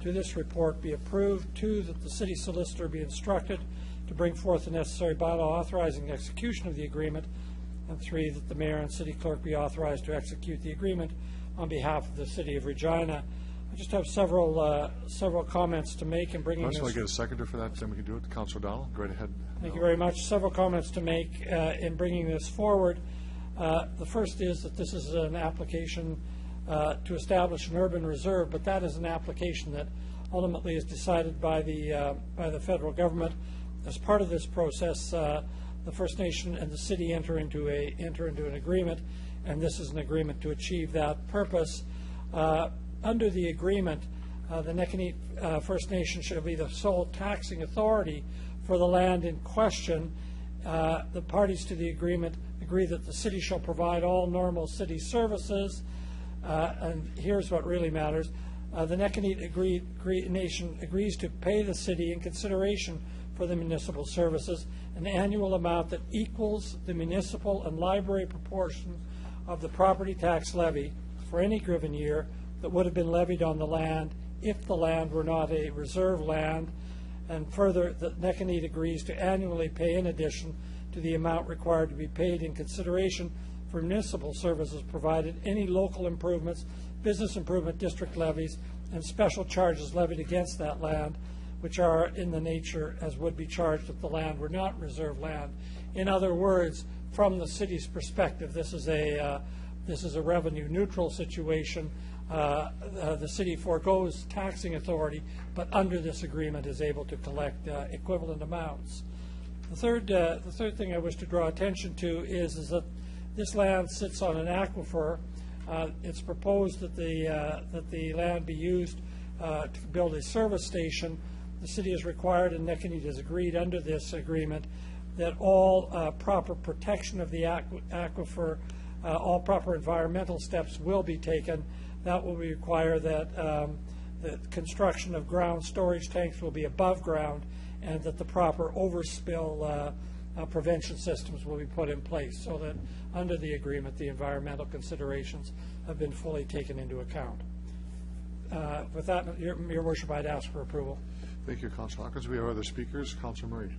to this report be approved. 2, that the City Solicitor be instructed to bring forth the necessary bylaw authorizing execution of the agreement. And 3, that the Mayor and City Clerk be authorized to execute the agreement on behalf of the City of Regina. I just have several comments to make in bringing this. I'll get a seconder for that, then we can do it. Councilor O'Donnell, go right ahead. Thank you very much. Several comments to make in bringing this forward. The first is that this is an application to establish an urban reserve, but that is an application that ultimately is decided by the federal government. As part of this process, the First Nation and the city enter into an agreement, and this is an agreement to achieve that purpose. Under the agreement, the Nekanit First Nation shall be the sole taxing authority for the land in question. The parties to the agreement agree that the city shall provide all normal city services, and here's what really matters. The Nekanit Nation agrees to pay the city in consideration for the municipal services an annual amount that equals the municipal and library proportion of the property tax levy for any given year that would have been levied on the land if the land were not a reserve land. And further, the Nekanit agrees to annually pay in addition to the amount required to be paid in consideration for municipal services provided any local improvements, business improvement district levies, and special charges levied against that land, which are in the nature as would be charged if the land were not reserve land. In other words, from the city's perspective, this is a revenue neutral situation. The city forgoes taxing authority, but under this agreement is able to collect equivalent amounts. The third thing I wish to draw attention to is that this land sits on an aquifer. It's proposed that the land be used to build a service station. The city is required, and Nicanete has agreed under this agreement, that all proper protection of the aquifer, all proper environmental steps will be taken. That will require that the construction of ground storage tanks will be above ground, and that the proper overspill prevention systems will be put in place, so that under the agreement the environmental considerations have been fully taken into account. With that, Your Worship, I'd ask for approval. Thank you, Councillor Hawkins. We have other speakers. Councillor Murray.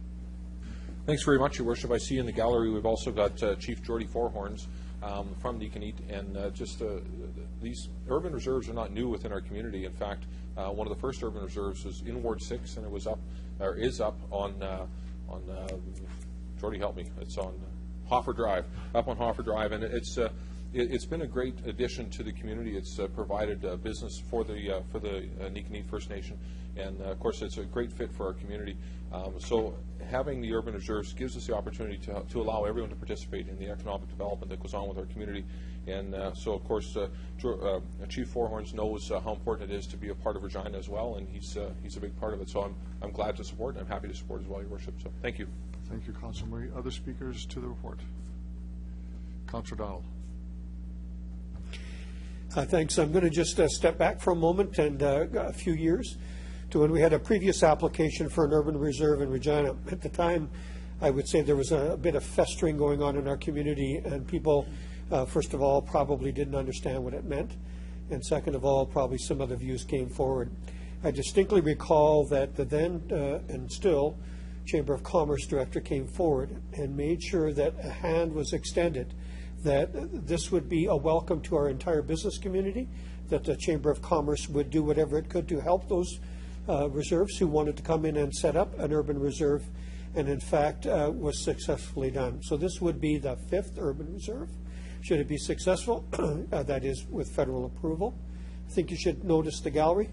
Thanks very much, Your Worship. I see in the gallery we've also got Chief Geordie Fourhorns from Nicanete, and these urban reserves are not new within our community. In fact, one of the first urban reserves was in Ward 6, and it was is up on Geordie, help me. It's on Hoffer Drive, up on Hoffer Drive, and it's been a great addition to the community. It's provided business for the Nicanete First Nation, and of course it's a great fit for our community. So having the urban reserves gives us the opportunity to allow everyone to participate in the economic development that goes on with our community. And so of course Chief Fourhorns knows how important it is to be a part of Regina as well, and he's a big part of it. So I'm glad to support, and I'm happy to support as well, Your Worship. So thank you. Thank you, Councillor Murray. Other speakers to the report? Councillor Donald. Thanks. I'm going to just step back for a moment and a few years to when we had a previous application for an urban reserve in Regina. At the time, I would say there was a bit of festering going on in our community, and people, first of all, probably didn't understand what it meant, and second of all, probably some other views came forward. I distinctly recall that the then and still Chamber of Commerce director came forward and made sure that a hand was extended, that this would be a welcome to our entire business community, that the Chamber of Commerce would do whatever it could to help those reserves who wanted to come in and set up an urban reserve, and in fact was successfully done. So this would be the 5th urban reserve. Should it be successful, that is with federal approval. I think you should notice the gallery,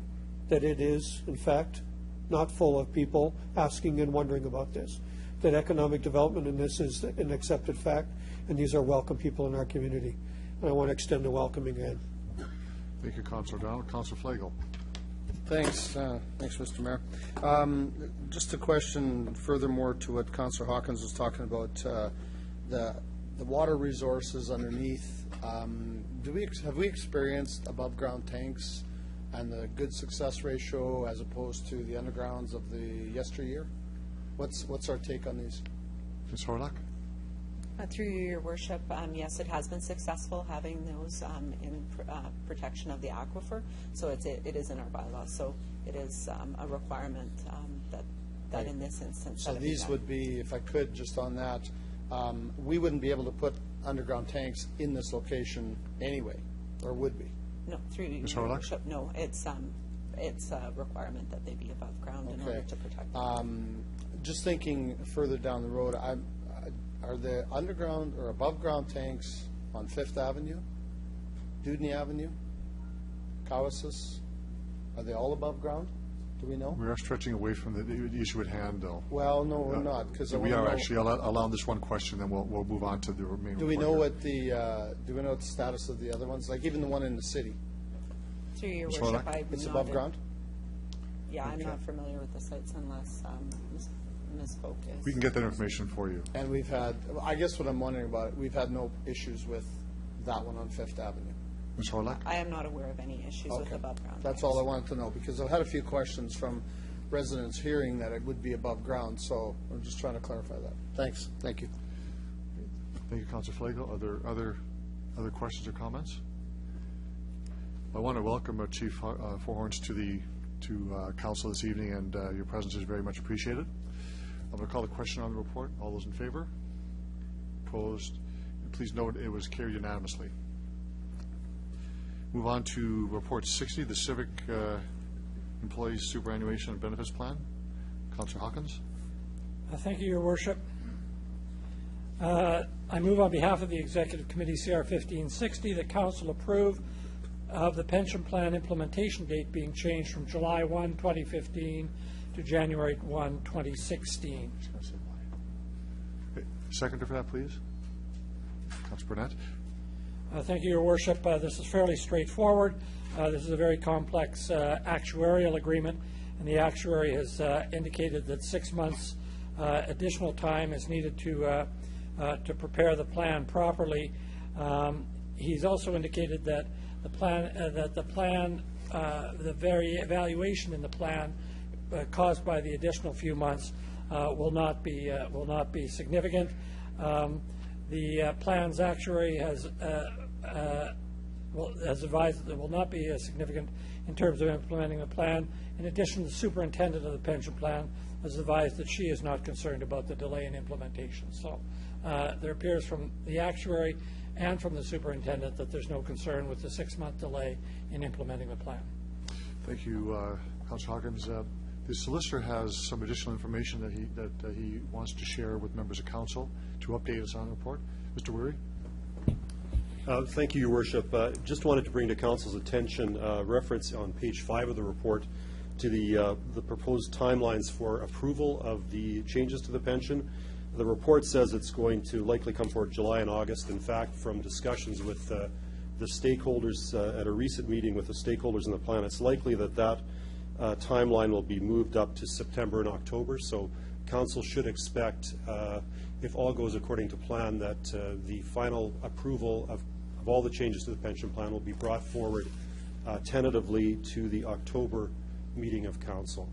that it is in fact not full of people asking and wondering about this, that economic development in this is an accepted fact, and these are welcome people in our community. And I want to extend a welcome again. Thank you, Councillor Donald. Councillor Flagel. Thanks, Mr. Mayor. Just a question furthermore to what Councillor Hawkins was talking about, the water resources underneath. Have we experienced above ground tanks and the good success ratio as opposed to the undergrounds of the yesteryear? What's our take on these? Ms. Horlock? Through Your Worship, yes, it has been successful having those in protection of the aquifer. So it is in our bylaws. So it is a requirement that right. In this instance. So these would be, if I could, just on that, we wouldn't be able to put underground tanks in this location anyway, or would we? No, through Your Worship, no. It's a requirement that they be above ground in order to protect them. Just thinking further down the road, are the underground or above ground tanks on 5th Avenue, Dudney Avenue, Cowessus, are they all above ground? Do we know? We are stretching away from the issue at hand, though. Well, no, we're not, because we are actually allowing this one question, then we'll move on to the remaining. Do we know what the status of the other ones? Like even the one in the city. Through Your Worship, it's above ground. Yeah, I'm not familiar with the sites unless Ms. Folk is. We can get that information for you. And we've had, I guess what I'm wondering about, we've had no issues with that one on 5th Avenue. Ms. Horlock? I am not aware of any issues with above ground. That's all I wanted to know, because I've had a few questions from residents hearing that it would be above ground, so I'm just trying to clarify that. Thanks. Thank you. Thank you, Councillor Flagel. Other questions or comments? I want to welcome Chief Fourhorns to Council this evening, and your presence is very much appreciated. I'm going to call the question on the report. All those in favor? Opposed? Please note it was carried unanimously. Move on to Report 60, the Civic Employees Superannuation and Benefits Plan. Councillor Hawkins. Thank you, Your Worship. I move on behalf of the Executive Committee, CR 1560, that Council approve of the pension plan implementation date being changed from July 1, 2015 to January 1, 2016. Okay. Seconder for that, please. Councilor Burnett. Thank you, Your Worship. This is fairly straightforward. This is a very complex actuarial agreement, and the actuary has indicated that 6 months additional time is needed to prepare the plan properly. He's also indicated that the very evaluation in the plan caused by the additional few months will not be significant. The plan's actuary has advised that it will not be significant in terms of implementing the plan. In addition, the superintendent of the pension plan has advised that she is not concerned about the delay in implementation. So there appears from the actuary and from the superintendent that there's no concern with the 6-month delay in implementing the plan. Thank you, Councilor Hawkins. The solicitor has some additional information that he wants to share with members of council to update us on the report. Mr. Weary. Thank you, Your Worship. Just wanted to bring to council's attention reference on page 5 of the report to the proposed timelines for approval of the changes to the pension. The report says it's going to likely come forward July and August. In fact, from discussions with the stakeholders at a recent meeting with the stakeholders in the plan, it's likely that timeline will be moved up to September and October. So council should expect, if all goes according to plan, that the final approval of all the changes to the pension plan will be brought forward tentatively to the October meeting of council.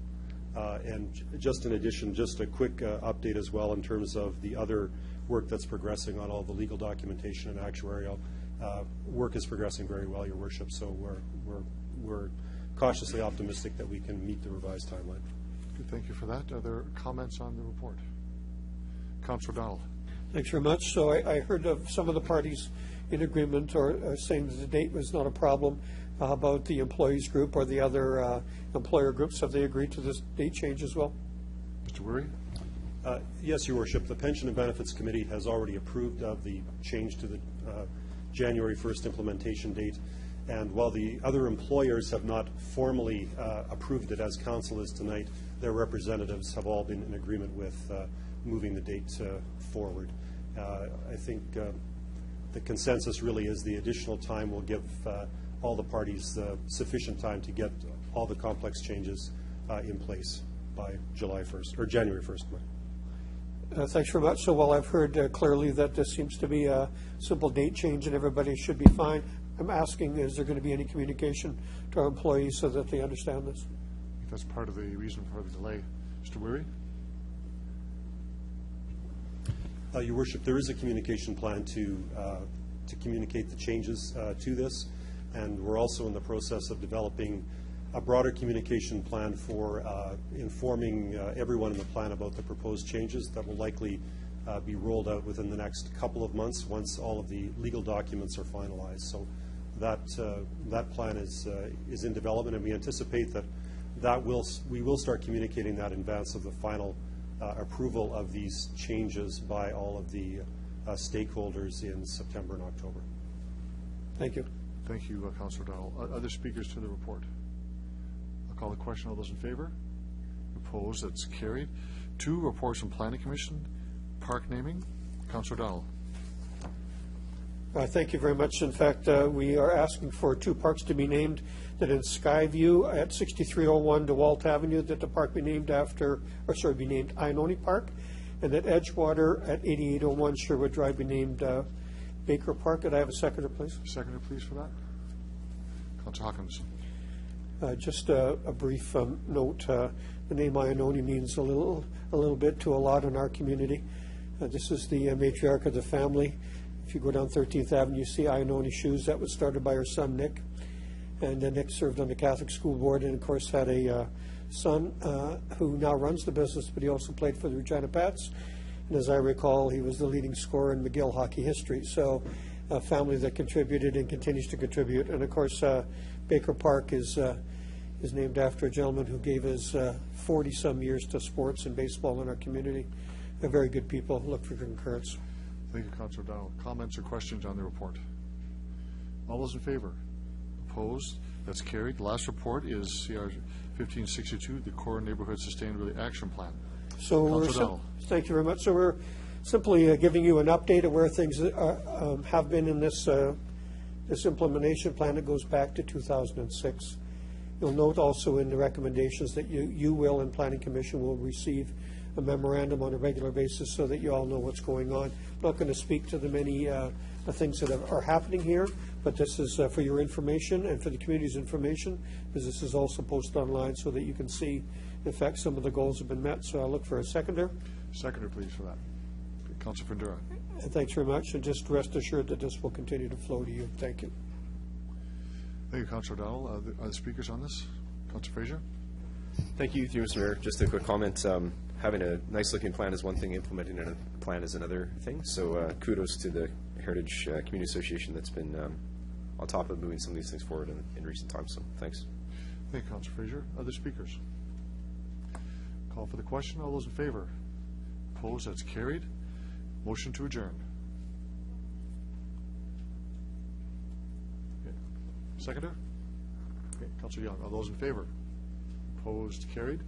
And just in addition, just a quick update as well in terms of the other work that's progressing on all the legal documentation and actuarial work is progressing very well, Your Worship. So we're cautiously optimistic that we can meet the revised timeline. Good, thank you for that. Are there comments on the report? Councilor Donald. Thanks very much. So I heard of some of the parties in agreement or saying that the date was not a problem. How about the employees group or the other employer groups? Have they agreed to this date change as well? Mr. Weary? Yes, Your Worship. The Pension and Benefits Committee has already approved of the change to the January 1st implementation date. And while the other employers have not formally approved it as council is tonight, their representatives have all been in agreement with moving the date forward. I think the consensus really is the additional time will give all the parties sufficient time to get all the complex changes in place by July 1st or January 1st. Thanks very much. So while I've heard clearly that this seems to be a simple date change and everybody should be fine, I'm asking, is there going to be any communication to our employees so that they understand this? I think that's part of the reason for the delay. Mr. Weary? Your Worship, there is a communication plan to communicate the changes to this, and we're also in the process of developing a broader communication plan for informing everyone in the plan about the proposed changes that will likely be rolled out within the next couple of months once all of the legal documents are finalized. So that plan is in development, and we anticipate that we will start communicating that in advance of the final approval of these changes by all of the stakeholders in September and October. Thank you. Thank you, Councilor Donald. Other speakers to the report? I'll call the question. All those in favor? Opposed? That's carried. 2, reports from Planning Commission. Park naming. Councilor Donald. Thank you very much. In fact, we are asking for 2 parks to be named. That in Skyview at 6301 DeWalt Avenue, that the park be named be named Iononi Park, and that Edgewater at 8801 Sherwood Drive be named Baker Park. Could I have a seconder, please? Seconder, please, for that. Councilor Hawkins. Just a brief note. The name Iononi means a little bit to a lot in our community. This is the matriarch of the family. If you go down 13th Avenue, you see Iononi Shoes. That was started by her son, Nick. And then Nick served on the Catholic School Board and, of course, had a son who now runs the business, but he also played for the Regina Pats. And as I recall, he was the leading scorer in McGill hockey history. So a family that contributed and continues to contribute. And, of course, Baker Park is named after a gentleman who gave his 40-some years to sports and baseball in our community. They're very good people. Look for concurrence. Thank you, Councilor O'Donnell. Comments or questions on the report? All those in favor? Opposed? That's carried. The last report is CR 1562, the Core Neighborhood Sustainability Action Plan. So Councilor O'Donnell. thank you very much. So we're simply giving you an update of where things have been in this implementation plan that goes back to 2006. You'll note also in the recommendations that you will and Planning Commission will receive a memorandum on a regular basis so that you all know what's going on. I'm not going to speak to the many the things that are happening here, but this is for your information and for the community's information, because this is also posted online so that you can see, in fact, some of the goals have been met. So I'll look for a seconder. Seconder, please, for that. Councilor Fundura. And thanks very much, and just rest assured that this will continue to flow to you. Thank you. Thank you, Councilor O'Donnell. Are the speakers on this? Councilor Fraser? Thank you, Mr. Mayor. Just a quick comment. Having a nice-looking plan is one thing, implementing a plan is another thing. So kudos to the Heritage Community Association that's been on top of moving some of these things forward in recent times. So thanks. Thank you, Councilor Fraser. Other speakers? Call for the question. All those in favor? Opposed? That's carried. Motion to adjourn. Okay. Seconder? Okay. Councilor Young. All those in favor? Opposed? Carried.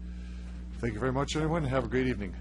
Thank you very much, everyone. Have a great evening.